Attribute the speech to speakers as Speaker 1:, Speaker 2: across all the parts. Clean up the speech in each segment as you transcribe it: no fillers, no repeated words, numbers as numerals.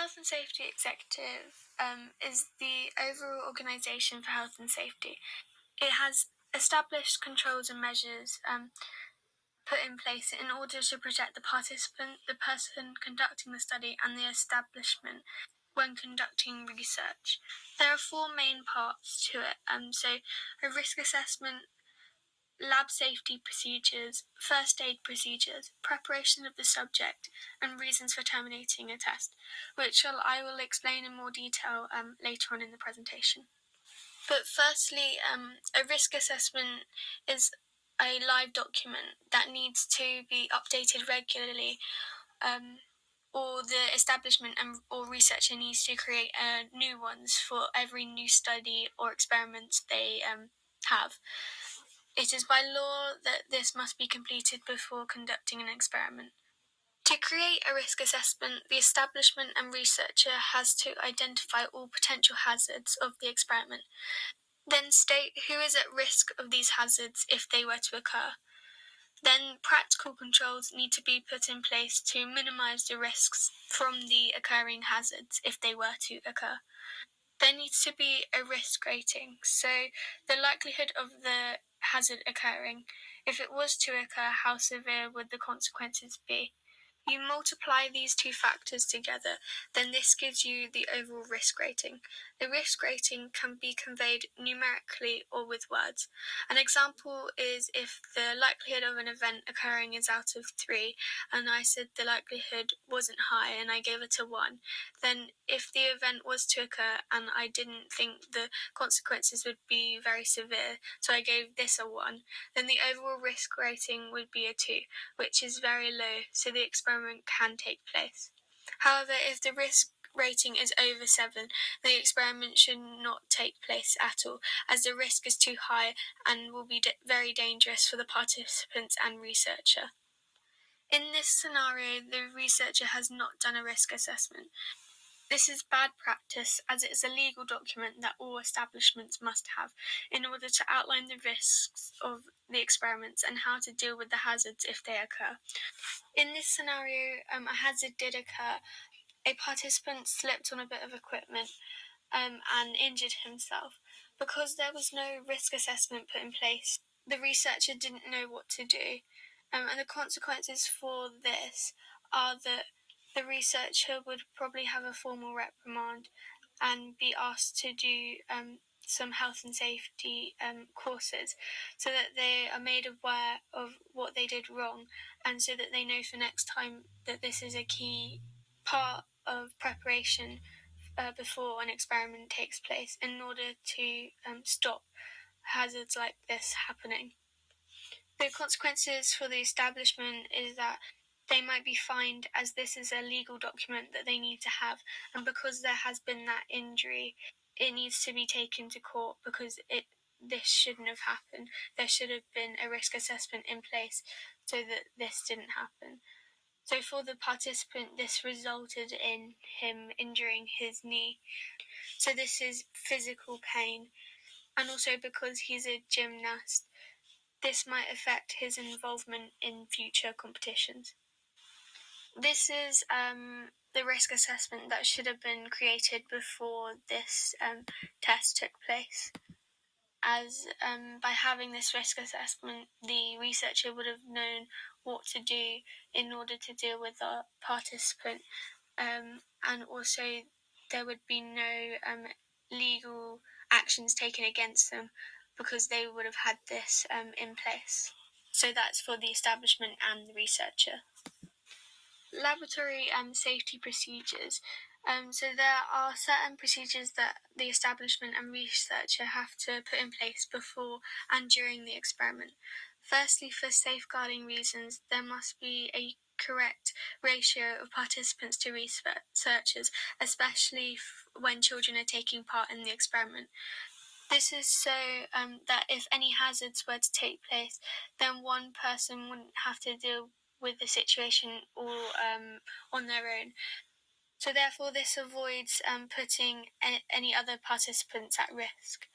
Speaker 1: Health and Safety Executive is the overall organisation for health and safety. It has established controls and measures put in place in order to protect the participant, the person conducting the study, and the establishment when conducting research. There are four main parts to it. So a risk assessment, lab safety procedures, first aid procedures, preparation of the subject, and reasons for terminating a test, which I will explain in more detail later on in the presentation. But firstly, a risk assessment is a live document that needs to be updated regularly, or the establishment or researcher needs to create new ones for every new study or experiment they have. It is by law that this must be completed before conducting an experiment. To create a risk assessment, the establishment and researcher has to identify all potential hazards of the experiment, then state who is at risk of these hazards if they were to occur. Then practical controls need to be put in place to minimise the risks from the occurring hazards if they were to occur. There needs to be a risk rating, so the likelihood of the hazard occurring. If it was to occur, how severe would the consequences be? You multiply these two factors together, then this gives you the overall risk rating. The risk rating can be conveyed numerically or with words. An example is if the likelihood of an event occurring is out of 3, and I said the likelihood wasn't high and I gave it a 1, then if the event was to occur and I didn't think the consequences would be very severe, so I gave this a 1, then the overall risk rating would be a 2, which is very low, so the experiment can take place. However, if the risk rating is over 7, the experiment should not take place at all, as the risk is too high and will be very dangerous for the participants and researcher. In this scenario, the researcher has not done a risk assessment. This is bad practice, as it is a legal document that all establishments must have in order to outline the risks of the experiments and how to deal with the hazards if they occur. In this scenario, a hazard did occur. A participant slipped on a bit of equipment and injured himself. Because there was no risk assessment put in place, the researcher didn't know what to do. And the consequences for this are that the researcher would probably have a formal reprimand and be asked to do some health and safety courses, so that they are made aware of what they did wrong, and so that they know for next time that this is a key part of preparation before an experiment takes place in order to stop hazards like this happening. The consequences for the establishment is that they might be fined, as this is a legal document that they need to have, and because there has been that injury, it needs to be taken to court because this shouldn't have happened. There should have been a risk assessment in place so that this didn't happen. So for the participant, this resulted in him injuring his knee. So this is physical pain. And also because he's a gymnast, this might affect his involvement in future competitions. This is the risk assessment that should have been created before this test took place. As by having this risk assessment, the researcher would have known what to do in order to deal with the participant, and also there would be no legal actions taken against them because they would have had this in place. So that's for the establishment and the researcher. Laboratory safety procedures. So there are certain procedures that the establishment and researcher have to put in place before and during the experiment. Firstly, for safeguarding reasons, there must be a correct ratio of participants to researchers, especially when children are taking part in the experiment. This is so that if any hazards were to take place, then one person wouldn't have to deal with the situation all on their own. So therefore this avoids putting any other participants at risk.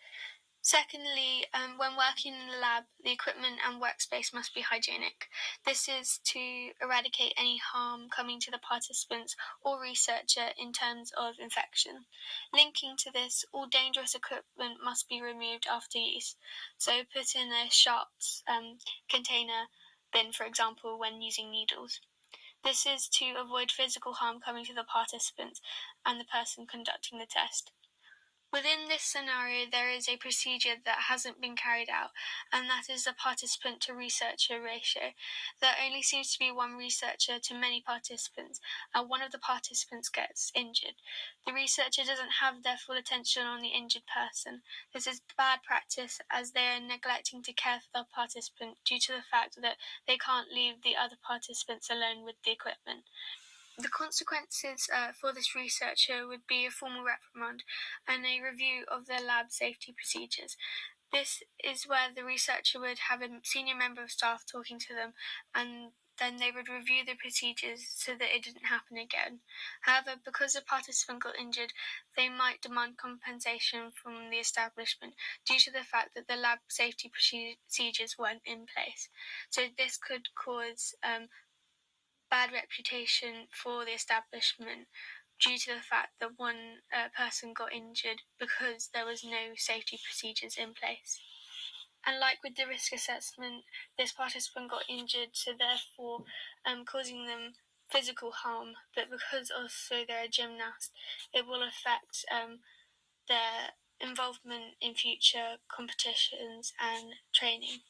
Speaker 1: Secondly, when working in the lab, the equipment and workspace must be hygienic. This is to eradicate any harm coming to the participants or researcher in terms of infection. Linking to this, all dangerous equipment must be removed after use. So put in a sharps container bin, for example, when using needles. This is to avoid physical harm coming to the participants and the person conducting the test. Within this scenario, there is a procedure that hasn't been carried out, and that is the participant to researcher ratio. There only seems to be one researcher to many participants, and one of the participants gets injured. The researcher doesn't have their full attention on the injured person. This is bad practice, as they are neglecting to care for the participant due to the fact that they can't leave the other participants alone with the equipment. The consequences for this researcher would be a formal reprimand and a review of their lab safety procedures. This is where the researcher would have a senior member of staff talking to them, and then they would review the procedures so that it didn't happen again. However, because the participant got injured, they might demand compensation from the establishment due to the fact that the lab safety procedures weren't in place. So this could cause bad reputation for the establishment due to the fact that one person got injured because there was no safety procedures in place. And like with the risk assessment, this participant got injured, so therefore causing them physical harm, but because also they're a gymnast, it will affect their involvement in future competitions and training.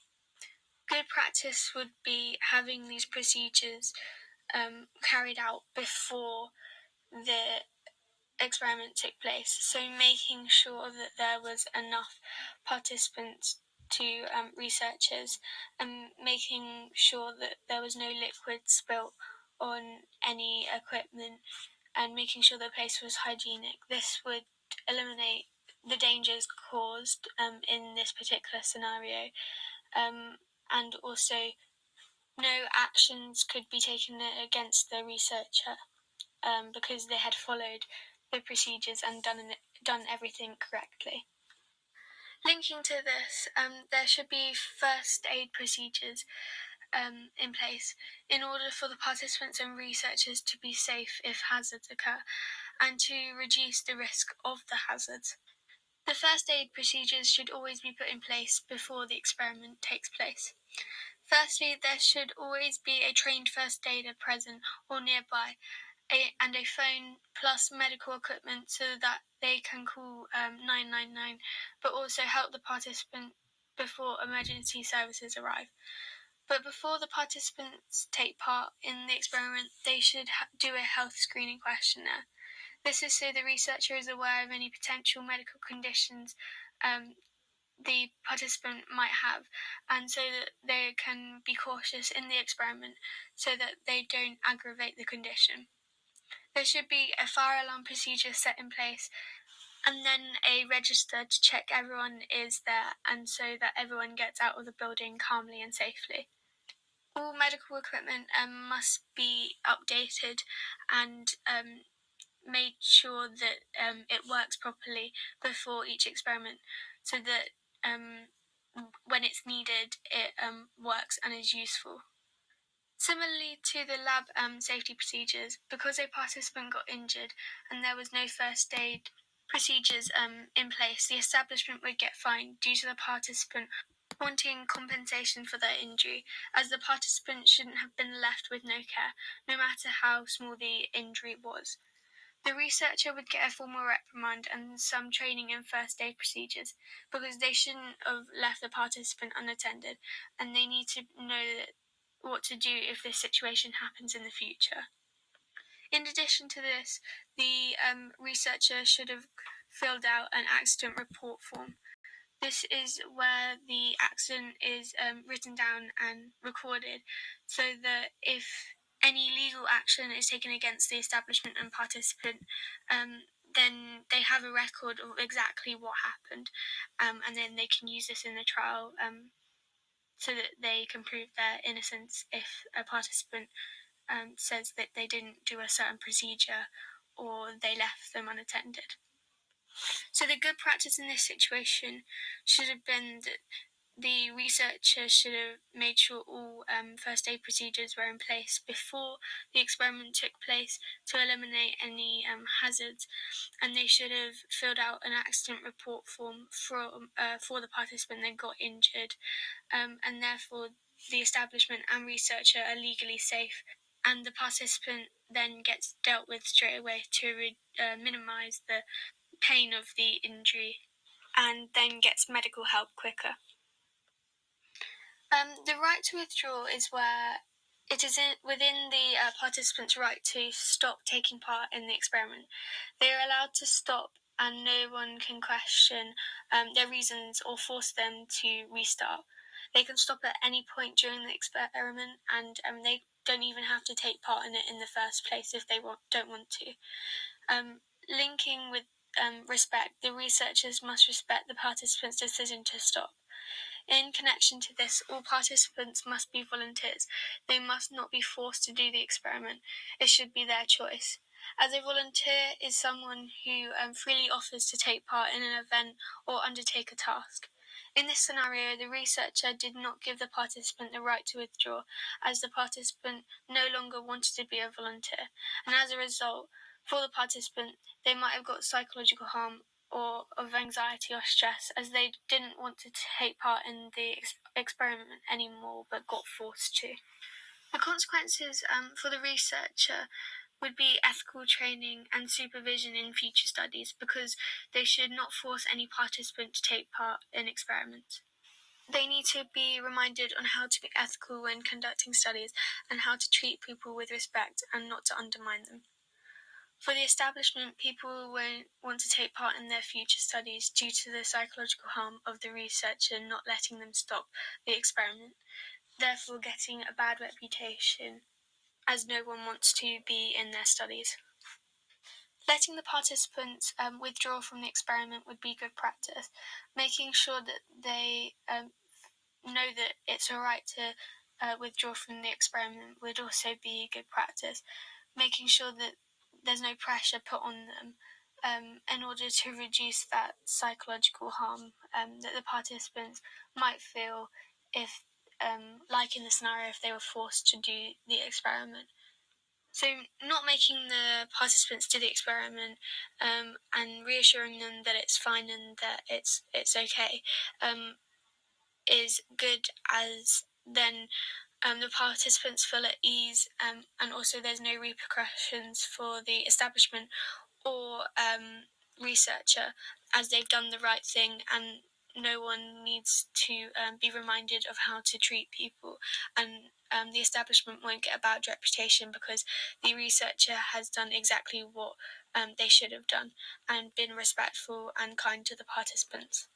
Speaker 1: Good practice would be having these procedures carried out before the experiment took place. So making sure that there was enough participants to researchers, and making sure that there was no liquid spilt on any equipment, and making sure the place was hygienic. This would eliminate the dangers caused in this particular scenario, and also no actions could be taken against the researcher because they had followed the procedures and done everything correctly. Linking to this, there should be first aid procedures in place in order for the participants and researchers to be safe if hazards occur and to reduce the risk of the hazards. The first aid procedures should always be put in place before the experiment takes place. Firstly, there should always be a trained first aider present or nearby, and a phone plus medical equipment so that they can call 999, but also help the participant before emergency services arrive. But before the participants take part in the experiment, they should do a health screening questionnaire. This is so the researcher is aware of any potential medical conditions the participant might have, and so that they can be cautious in the experiment so that they don't aggravate the condition. There should be a fire alarm procedure set in place, and then a register to check everyone is there, and so that everyone gets out of the building calmly and safely. All medical equipment must be updated and made sure that it works properly before each experiment, so that when it's needed, it works and is useful. Similarly to the lab safety procedures, because a participant got injured and there was no first aid procedures in place, the establishment would get fined due to the participant wanting compensation for their injury, as the participant shouldn't have been left with no care, no matter how small the injury was. The researcher would get a formal reprimand and some training in first aid procedures, because they shouldn't have left the participant unattended, and they need to know what to do if this situation happens in the future. In addition to this, the researcher should have filled out an accident report form. This is where the accident is written down and recorded, so that if any legal action is taken against the establishment and participant, then they have a record of exactly what happened, and then they can use this in the trial so that they can prove their innocence if a participant says that they didn't do a certain procedure or they left them unattended. So the good practice in this situation should have been that the researcher should have made sure all first aid procedures were in place before the experiment took place to eliminate any hazards, and they should have filled out an accident report form for the participant that got injured, and therefore the establishment and researcher are legally safe, and the participant then gets dealt with straight away to minimise the pain of the injury and then gets medical help quicker. The right to withdraw is where it is within the participant's right to stop taking part in the experiment. They are allowed to stop, and no one can question their reasons or force them to restart. They can stop at any point during the experiment, and they don't even have to take part in it in the first place if they don't want to. Linking with respect, the researchers must respect the participants' decision to stop. In connection to this, all participants must be volunteers. They must not be forced to do the experiment. It should be their choice. As a volunteer is someone who freely offers to take part in an event or undertake a task. In this scenario, the researcher did not give the participant the right to withdraw, as the participant no longer wanted to be a volunteer, and as a result, for the participant, they might have got psychological harm or of anxiety or stress, as they didn't want to take part in the experiment anymore but got forced to. The consequences for the researcher would be ethical training and supervision in future studies, because they should not force any participant to take part in experiments. They need to be reminded on how to be ethical when conducting studies and how to treat people with respect and not to undermine them. For the establishment, people won't want to take part in their future studies due to the psychological harm of the researcher not letting them stop the experiment, therefore getting a bad reputation, as no one wants to be in their studies. Letting the participants withdraw from the experiment would be good practice. Making sure that they know that it's all right to withdraw from the experiment would also be good practice. Making sure that there's no pressure put on them in order to reduce that psychological harm that the participants might feel if, like in the scenario, if they were forced to do the experiment. So not making the participants do the experiment and reassuring them that it's fine and that it's okay is good, as then the participants feel at ease, and also there's no repercussions for the establishment or researcher, as they've done the right thing and no one needs to be reminded of how to treat people, and the establishment won't get a bad reputation because the researcher has done exactly what they should have done and been respectful and kind to the participants.